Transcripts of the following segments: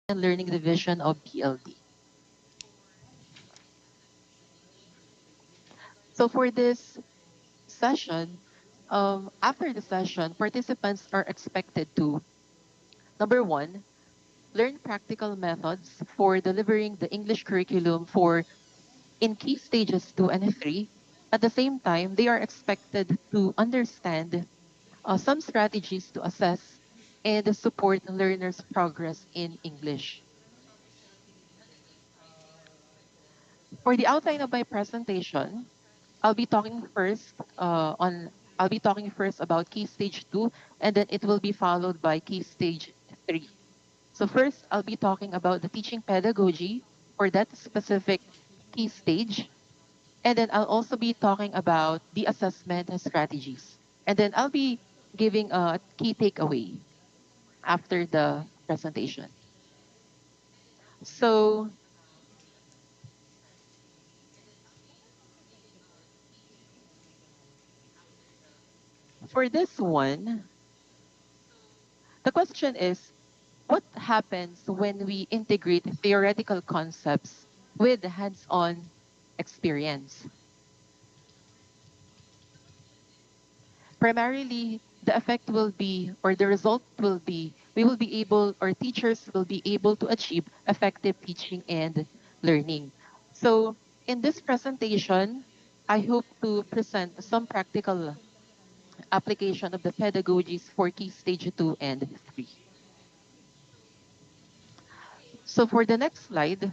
and Learning Division of PLD. So for this session, after the session, participants are expected to, number one, learn practical methods for delivering the English curriculum for in key stages 2 and 3. At the same time, they are expected to understand some strategies to assess and support learners' progress in English. For the outline of my presentation, I'll be talking first I'll be talking first about key stage 2, and then it will be followed by key stage 3. So first, I'll be talking about the teaching pedagogy for that specific key stage, and then I'll also be talking about the assessment strategies. And then I'll be giving a key takeaway after the presentation. So for this one, the question is, what happens when we integrate theoretical concepts with hands-on experience? Primarily, the effect will be, or the result will be, we will be able, or teachers will be able to achieve effective teaching and learning. So in this presentation, I hope to present some practical application of the pedagogies for key stage 2 and 3. So for the next slide,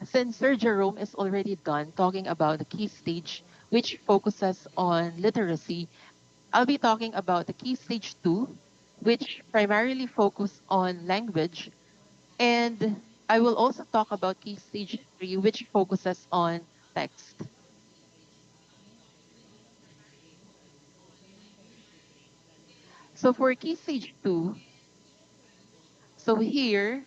since Sir Jerome is already done talking about the key stage, which focuses on literacy, I'll be talking about the key stage 2, which primarily focus on language. And I will also talk about key stage 3, which focuses on text. So for key stage 2, so here,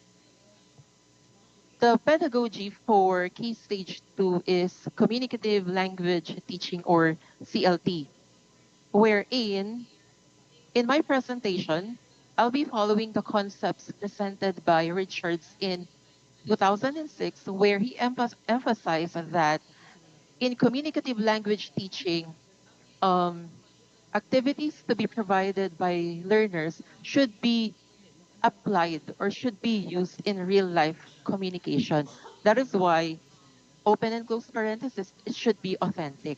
the pedagogy for key stage 2 is communicative language teaching, or CLT, wherein in my presentation, I'll be following the concepts presented by Richards in 2006, where he emphasized that in communicative language teaching, um, activities to be provided by learners should be applied or should be used in real life communication. That is why, open and close parenthesis, it should be authentic.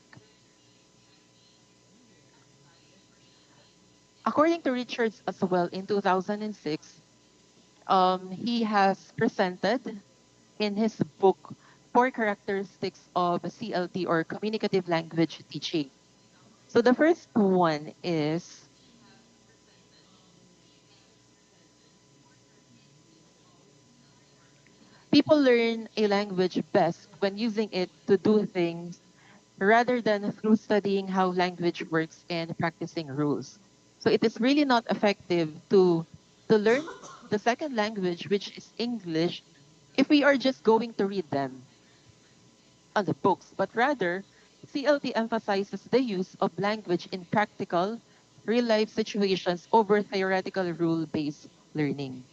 According to Richards as well, in 2006, he has presented in his book 4 characteristics of CLT, or communicative language teaching. So the first one is people learn a language best when using it to do things rather than through studying how language works and practicing rules. So it is really not effective to learn the second language, which is English, if we are just going to read them on the books, but rather CLT emphasizes the use of language in practical, real-life situations over theoretical rule-based learning.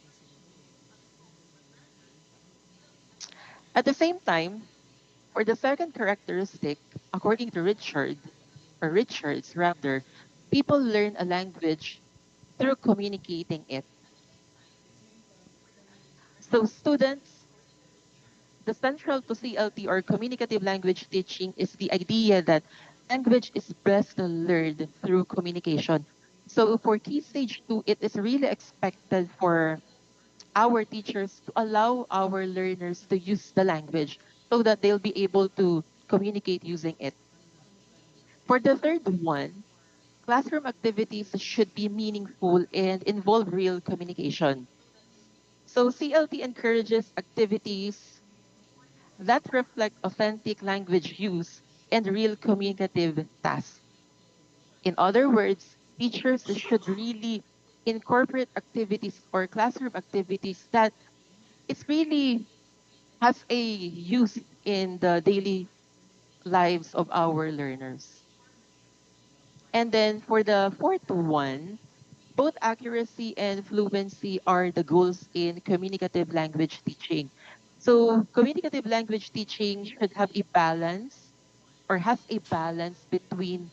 At the same time, for the second characteristic, according to Richards rather, people learn a language through communicating it. So students, the central to CLT, or communicative language teaching, is the idea that language is best learned through communication. So for key stage 2, it is really expected for our teachers to allow our learners to use the language so that they'll be able to communicate using it. For the third one, classroom activities should be meaningful and involve real communication. So CLT encourages activities that reflect authentic language use and real communicative tasks. In other words, teachers should really incorporate activities or classroom activities that it's really has a use in the daily lives of our learners. And then for the fourth one, Both accuracy and fluency are the goals in communicative language teaching. So communicative language teaching should have a balance or has a balance between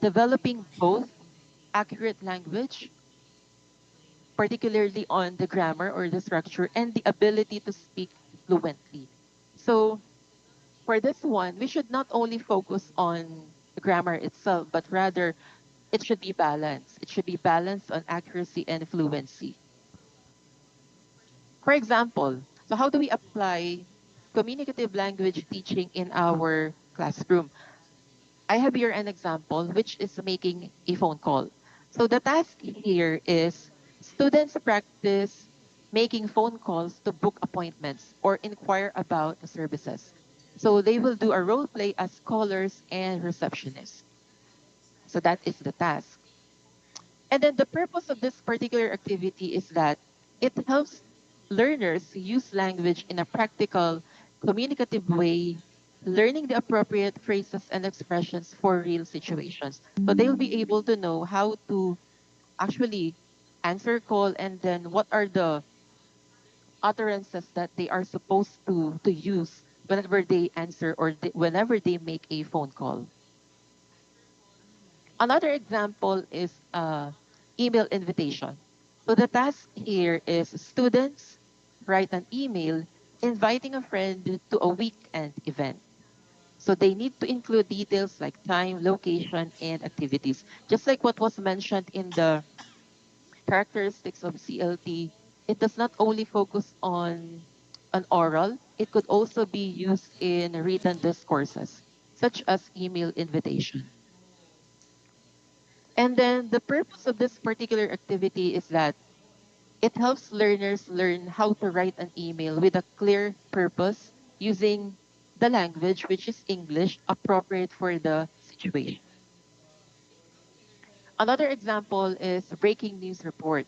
developing both accurate language, particularly on the grammar or the structure, and the ability to speak fluently. So for this one, we should not only focus on the grammar itself, but rather it should be balanced. It should be balanced on accuracy and fluency. For example, so how do we apply communicative language teaching in our classroom? I have here an example, which is making a phone call. So the task here is students practice making phone calls to book appointments or inquire about the services. So they will do a role play as callers and receptionists. So that is the task. And then the purpose of this particular activity is that it helps learners use language in a practical, communicative way, learning the appropriate phrases and expressions for real situations. So they'll be able to know how to actually answer call and then what are the utterances that they are supposed to use whenever they answer or whenever they make a phone call. Another example is email invitation. So the task here is students write an email inviting a friend to a weekend event. So they need to include details like time, location, and activities. Just like what was mentioned in the characteristics of CLT, it does not only focus on an oral, it could also be used in written discourses, such as email invitation. And then the purpose of this particular activity is that it helps learners learn how to write an email with a clear purpose using the language, which is English, appropriate for the situation. Another example is breaking news report.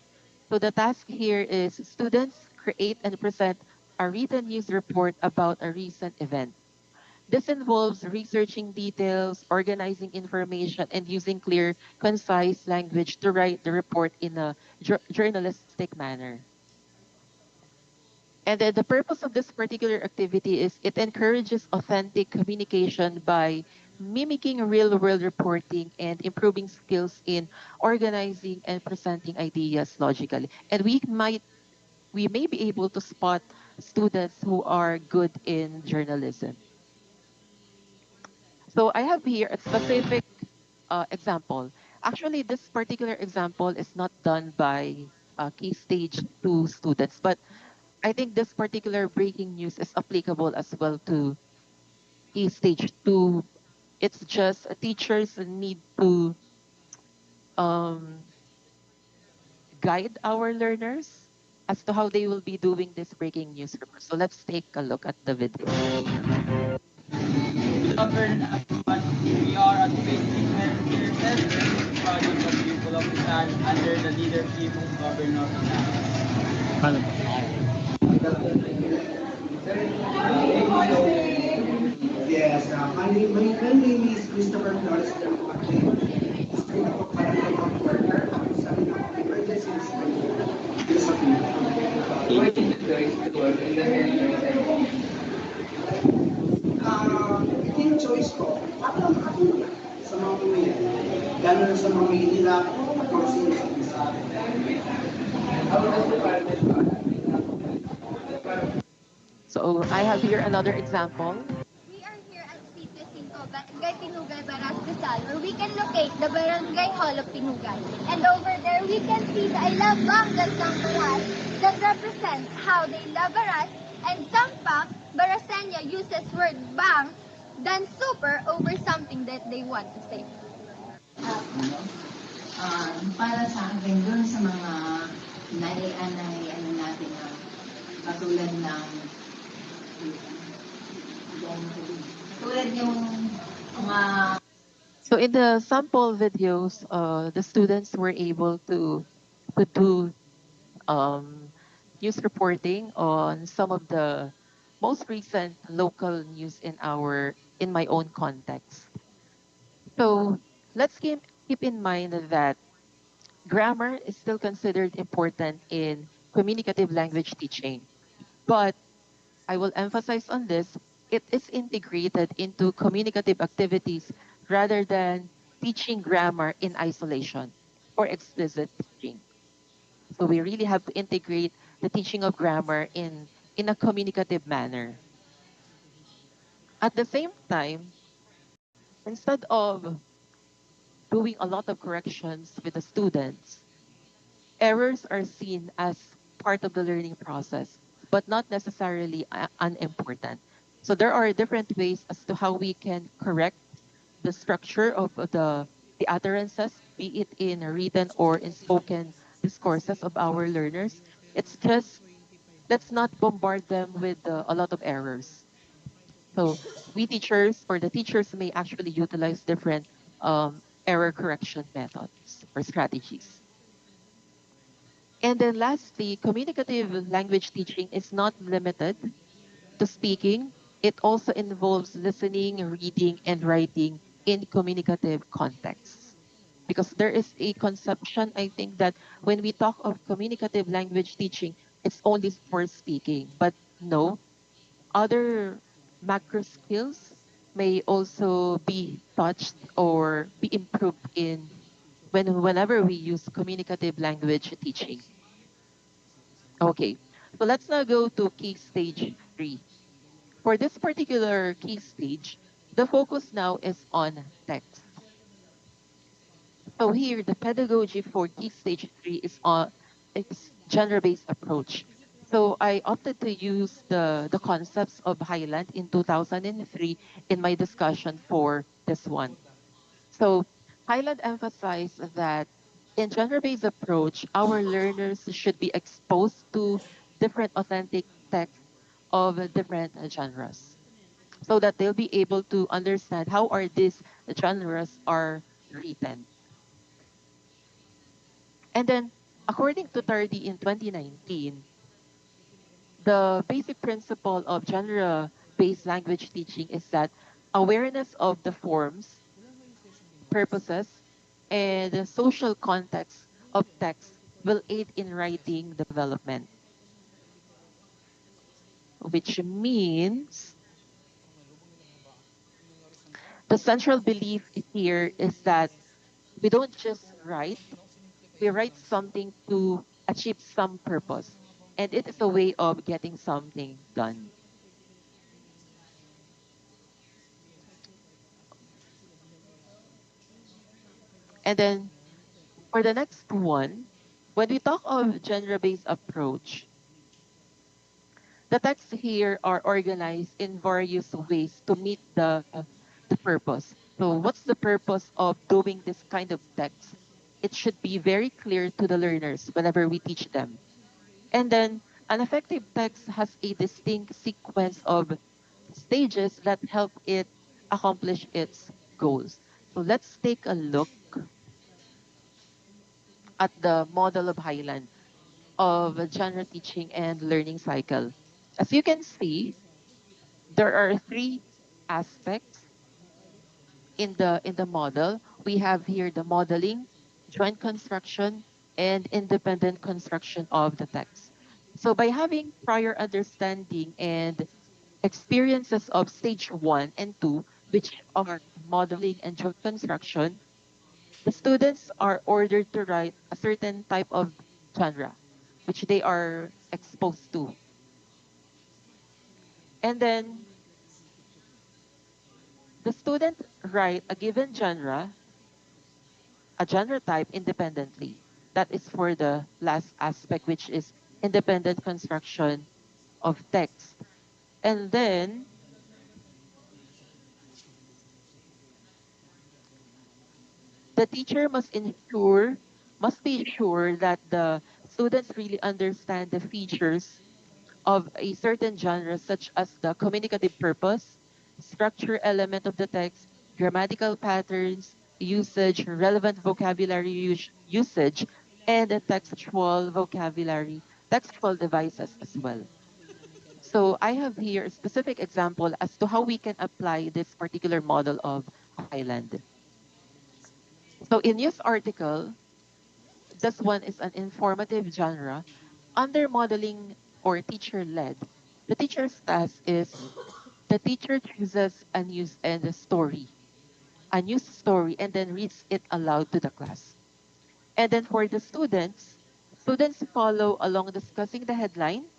So the task here is students create and present a written news report about a recent event. This involves researching details, organizing information, and using clear, concise language to write the report in a journalistic manner. And then the purpose of this particular activity is it encourages authentic communication by mimicking real world reporting and improving skills in organizing and presenting ideas logically. And we may be able to spot students who are good in journalism. So I have here a specific example. Actually, this particular example is not done by key stage 2 students, but I think this particular breaking news is applicable as well to key stage 2. It's just teachers need to um, guide our learners as to how they will be doing this breaking news report. So let's take a look at the video. Govern what we are at facing Services, project of people of Rizal under the leadership of Governor Rizal. Yes, my name is Christopher Flores del Duarte. Gusto ko parang worker ako sa emergency response. Yes, okay. Why did you choose to work in the health? Ito yung choice ko. Ako sa mga pamilya. Lalo na sa mga mahihirap, ako sa isa. Ako na sa partner. So I have here another example. We are here at Sitio 5, Barangay Pinugay, Baras Rizal, where we can locate the Barangay Hall of Pinugay. And over there, we can see the I Love Bangal ng Baras that represents how they love Baras. And Sampak, Barasenya uses word bang than super over something that they want to say. Para sa akin, dun sa mga ano natin na katulad ng tulad yung mga So in the sample videos, the students were able to do news reporting on some of the most recent local news in my own context. So let's keep in mind that Grammar is still considered important in communicative language teaching, but I will emphasize on this, it is integrated into communicative activities rather than teaching grammar in isolation or explicit teaching. So we really have to integrate the teaching of grammar in a communicative manner. At the same time, instead of doing a lot of corrections with the students, errors are seen as part of the learning process, but not necessarily unimportant. So there are different ways as to how we can correct the structure of the utterances, be it in written or in spoken discourses of our learners. It's just let's not bombard them with a lot of errors. So we teachers or the teachers may actually utilize different error correction methods or strategies. And then lastly, communicative language teaching is not limited to speaking. It also involves listening, reading, and writing in communicative contexts. Because there is a conception, I think, that when we talk of communicative language teaching, it's only for speaking. But no, other macro skills may also be touched or be improved in whenever we use communicative language teaching. Okay, so let's now go to key stage 3. For this particular key stage, the focus now is on text. So here, the pedagogy for key stage 3 is on it's genre-based approach. So I opted to use the concepts of Highland in 2003 in my discussion for this one. So Highland emphasized that in genre-based approach, our learners should be exposed to different authentic texts of different genres so that they'll be able to understand how are these genres are written. And then, according to Tardy in 2019, the basic principle of genre-based language teaching is that awareness of the forms, purposes, and the social context of text will aid in writing development, which means the central belief here is that we don't just write, we write something to achieve some purpose. And it is a way of getting something done. And then for the next one, when we talk of genre-based approach, the texts here are organized in various ways to meet the purpose. So what's the purpose of doing this kind of text? It should be very clear to the learners whenever we teach them. And then an effective text has a distinct sequence of stages that help it accomplish its goals. So let's take a look at the model of Highland of genre teaching and learning cycle. As you can see, there are three aspects in the model. We have here the modeling, joint construction, and independent construction of the text. So by having prior understanding and experiences of stage 1 and 2, which are modeling and joint construction, the students are ordered to write a certain type of genre, which they are exposed to. And then the student write a given genre, a genre type independently. That is for the last aspect, which is independent construction of text. And then the teacher must be sure that the students really understand the features of a certain genre, such as the communicative purpose, structure element of the text, grammatical patterns, usage, relevant vocabulary usage, and the textual vocabulary, textual devices as well. So I have here a specific example as to how we can apply this particular model of Highland. So in news article, this one is an informative genre. Under modeling or teacher-led, the teacher's task is the teacher chooses a news story, and then reads it aloud to the class. And then for the students, students follow along discussing the headline,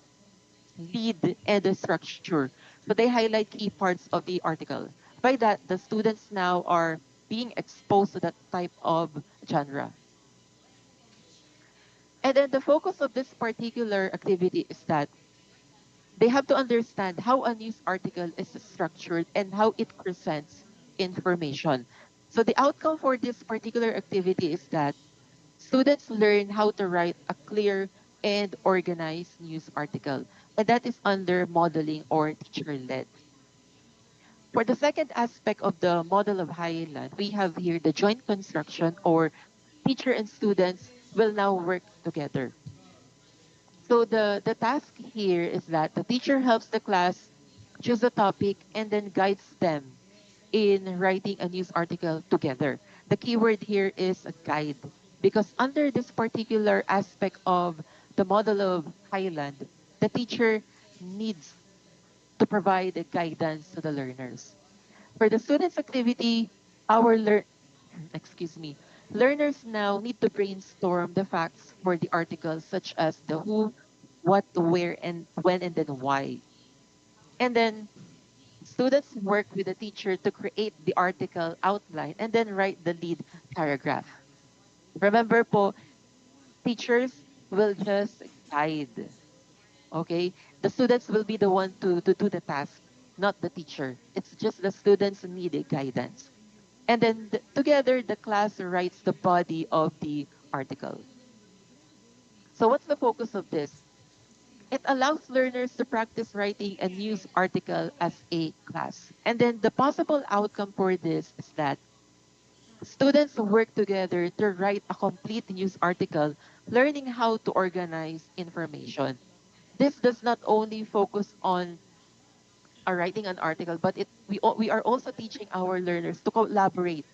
lead, and the structure. So they highlight key parts of the article. By that, the students now are being exposed to that type of genre. And then the focus of this particular activity is that they have to understand how a news article is structured and how it presents information. So the outcome for this particular activity is that students learn how to write a clear and organized news article. And that is under modeling or teacher-led. For the second aspect of the model of Highland, we have here the joint construction, or teacher and students will now work together. So the task here is that the teacher helps the class choose a topic and then guides them in writing a news article together. The keyword here is a guide, because under this particular aspect of the model of Highland, the teacher needs to provide the guidance to the learners. For the students' activity, our excuse me, learners now need to brainstorm the facts for the articles, such as the who, what, where, and when, and then why. And then students work with the teacher to create the article outline and then write the lead paragraph. Remember po, teachers will just guide. Okay? The students will be the one to do the task, not the teacher. It's just the students need a guidance. And then together, the class writes the body of the article. So what's the focus of this? It allows learners to practice writing a news article as a class. And then the possible outcome for this is that students work together to write a complete news article, learning how to organize information. This does not only focus on writing an article, but we are also teaching our learners to collaborate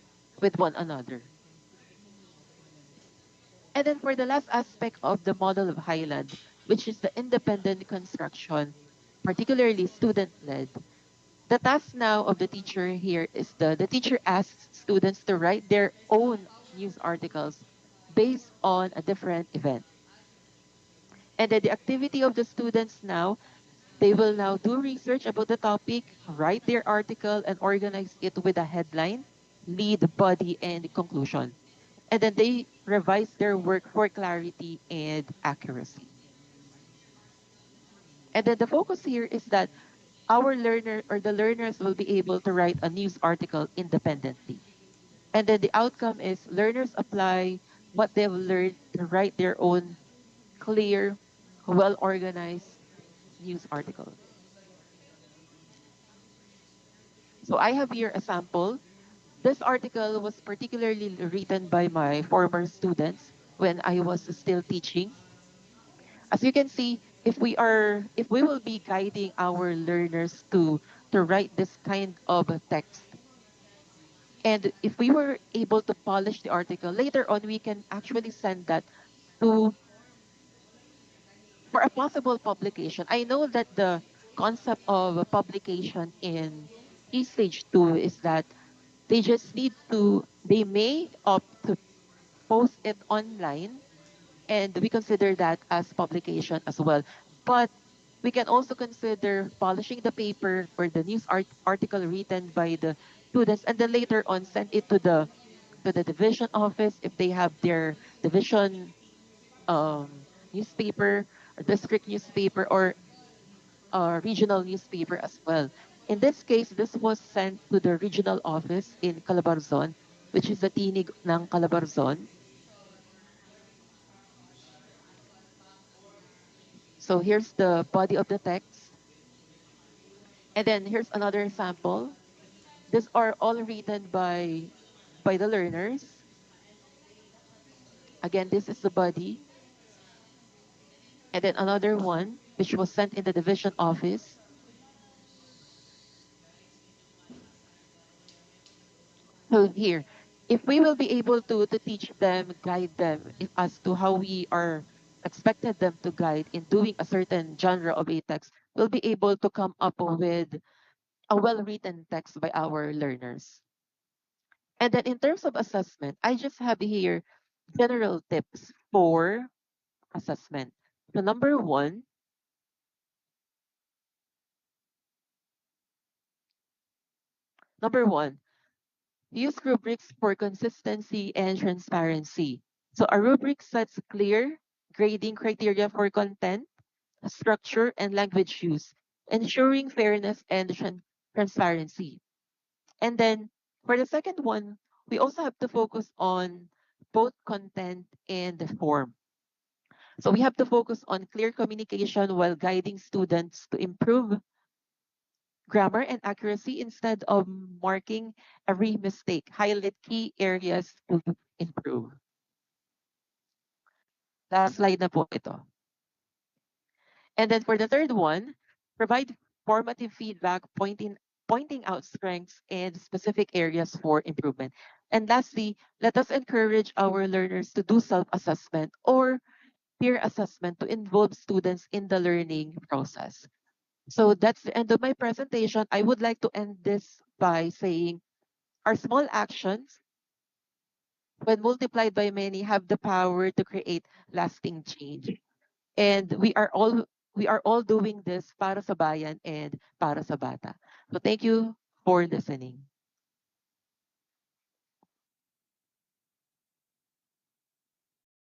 with one another. And then for the last aspect of the model of Highland, which is the independent construction, particularly student-led, the task now of the teacher here is the teacher asks students to write their own news articles based on a different event. And then the activity of the students now, they will now do research about the topic, write their article, and organize it with a headline, lead, body, and conclusion. And then they revise their work for clarity and accuracy. And then the focus here is that our learner or the learners will be able to write a news article independently. And then the outcome is learners apply what they've learned to write their own clear, well organized news article. So I have here a sample. This article was particularly written by my former students when I was still teaching. As you can see, if we will be guiding our learners to write this kind of a text, and if we were able to polish the article later on, we can actually send that to for a possible publication. I know that the concept of a publication in Key Stage 2 is that they may opt to post it online, and we consider that as publication as well. But we can also consider polishing the paper for the article written by the students, and then later on send it to the division office if they have their division newspaper, or district newspaper, or regional newspaper as well. In this case, this was sent to the regional office in Calabarzon, which is the tinig ng Calabarzon. So here's the body of the text. And then here's another sample. These are all written by the learners. Again, this is the body. And then another one, which was sent in the division office. So here. If we will be able to teach them, guide them as to how we are expected them to guide in doing a certain genre of a text, we'll be able to come up with a well-written text by our learners. And then in terms of assessment, I just have here general tips for assessment. So number one, use rubrics for consistency and transparency. So a rubric sets clear grading criteria for content, structure, and language use, ensuring fairness and transparency. And then for the second one, we also have to focus on both content and the form. So we have to focus on clear communication while guiding students to improve grammar and accuracy instead of marking every mistake. Highlight key areas to improve. Last slide na po ito. And then for the third one, provide formative feedback pointing out strengths and specific areas for improvement. And lastly, let us encourage our learners to do self-assessment or peer assessment to involve students in the learning process. So that's the end of my presentation. I would like to end this by saying our small actions, when multiplied by many, have the power to create lasting change. And we are all doing this para sa bayan and para sa bata. So thank you for listening.